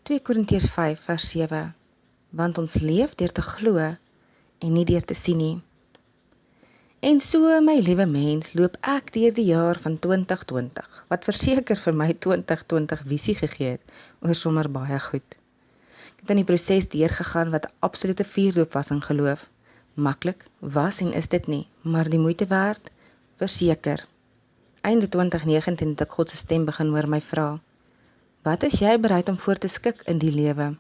2 Korintiërs 5 vers 7, want ons leef deur te glo en nie deur te sien nie. En so, my liewe mens, loop ek deur die jaar van 2020, wat verseker vir my 2020 visie gegee het, oor sommer baie goed. Ek het in die proses deurgegaan wat 'n absolute vuurdoop was in geloof. Maklik was en is dit nie, maar die moeite werd, verseker. Einde 2019 het ek God se stem begin hoor my vra, wat is jy bereid om voor te skik in die lewe?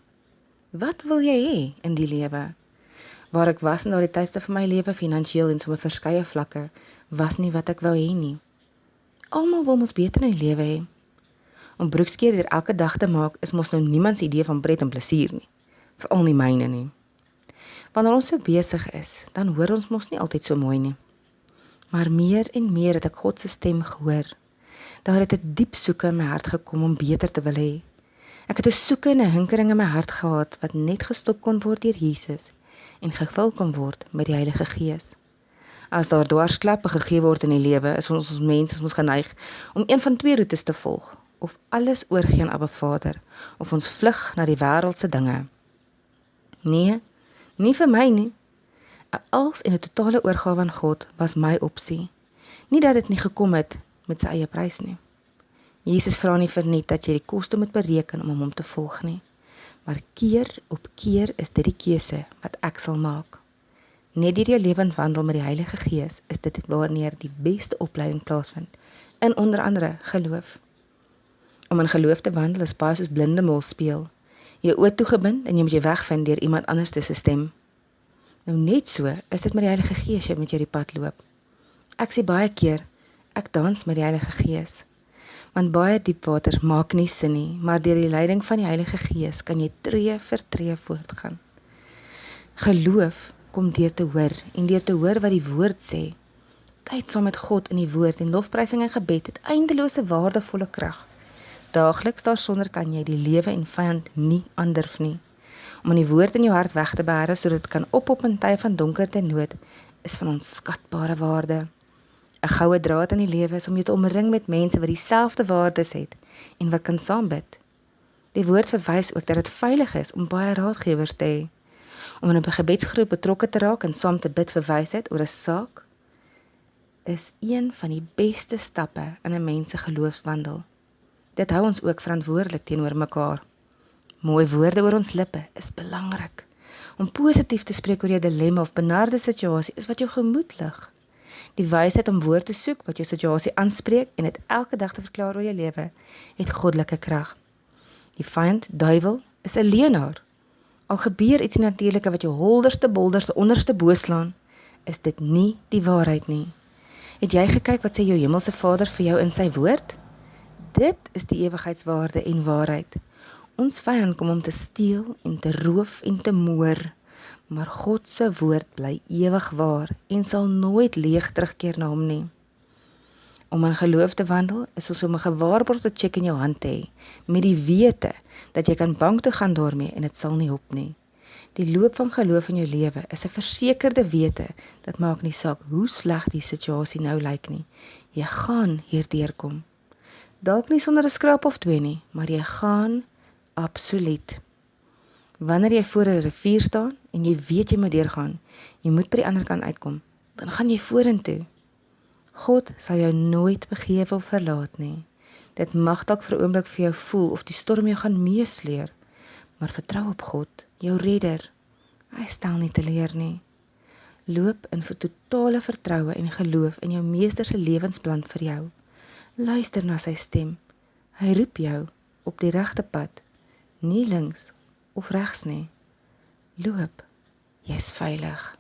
Wat wil jy hê in die lewe? Waar ek was in daardie tydste van my lewe, finansiëel en sommer verskeie vlakke, was nie wat ek wou hê nie. Almal wil mos beter in die lewe hê. Om broekskeer deur elke dag te maak, is mos nou niemand se idee van pret en plesier nie. Veral nie myne nie. Wanneer ons so besig is, dan hoor ons mos nie altyd so mooi nie. Maar meer en meer het ek God se stem gehoor. Daar het 'n diep soeke in my hart gekom om beter te wil hê. Ek het 'n soeke en 'n hinkering in my hart gehad wat net gestop kon word deur Jesus en gevul kon word met die Heilige Gees. As daar dwarsklappe gegee word in die lewe, is ons mense mos geneig om een van 2 roetes te volg, of alles oorgee aan Abba Vader, of ons vlug na die wêreldse dinge. Nee, nie vir my nie. 'n Als en 'n totale oorgawe aan God was my opsie. Nie dat dit nie gekom het met sy eie prys nie. Jesus vra nie verniet dat jy die koste moet bereken om hom te volg nie. Maar keer op keer is dit die keuse wat ek sal maak. Net deur jou lewenswandel met die Heilige Gees is dit wanneer die beste opleiding plaasvind, in onder andere geloof. Om in geloof te wandel is baie soos blinde mol speel. Jy oë toegebind en jy moet jy wegvind deur iemand anders se stem. Nou net so is dit met die Heilige Gees jy met jou die pad loop. Ek sê baie keer, ek dans met die Heilige Gees. Want baie diepwater maak nie sin nie, maar deur die leiding van die Heilige Gees kan jy tree vir tree voortgaan. Geloof kom deur te hoor en deur te hoor wat die woord sê. Tyd saam met God in die woord en lofprysing en gebed het eindelose waardevolle krag. Daagliks daarsonder kan jy die lewe en vyand nie aandurf nie. Om in die woord in jou hart weg te bære sodat dit kan op in tye van donkerte en nood, is van onskatbare waarde. 'n Goue draad in die lewe is om jou te omring met mense wat dieselfde waardes het en wat kan saam bid. Die woord verwys ook dat dit veilig is om baie raadgewers te hê. Om in 'n gebedsgroep betrokke te raak en saam te bid vir wysheid oor 'n saak, is een van die beste stappe in 'n mens se geloofswandel. Dit hou ons ook verantwoordelik teenoor mekaar. Mooi woorde oor ons lippe is belangrik. Om positief te spreek oor jou dilemma of benarde situasie is wat jou gemoed lig. Die wysheid om woord te soek wat jou situasie aanspreek en dit elke dag te verklaar oor jou lewe, het goddelike krag. Die vyand, duiwel, is 'n leienaar. Al gebeur iets natuurlike wat jou holderste bolderste onderste bo slaan, is dit nie die waarheid nie. Het jy gekyk wat sê jou hemelse Vader vir jou in sy woord? Dit is die ewigheidswaarde en waarheid. Ons vyand kom om te steel en te roof en te moor, maar God se woord bly ewig waar en sal nooit leeg terugkeer na hom nie. Om in geloof te wandel is soos om 'n gewaarborgde cheque in jou hand te hê, met die wete dat jy kan bank toe gaan daarmee en dit sal nie hop nie. Die loop van geloof in jou lewe is 'n versekerde wete, dat maak nie saak hoe sleg die situasie nou lyk nie. Jy gaan hierdeur kom. Dalk nie sonder 'n skrap of 2 nie, maar jy gaan absoluut. Wanneer jy voor 'n rivier staan en jy weet jy moet deurgaan, jy moet by die ander kant uitkom, dan gaan jy vorentoe. God sal jou nooit begewe of verlaat nie. Dit mag dalk vir 'n oomblik vir jou voel of die storm jou gaan meesleer, maar vertrou op God, jou redder. Hy stel nie teleur nie. Loop in vir totale vertroue en geloof in jou meester se lewensplan vir jou. Luister na sy stem. Hy roep jou op die regte pad, nie links of regs nie. Loop, jy's veilig.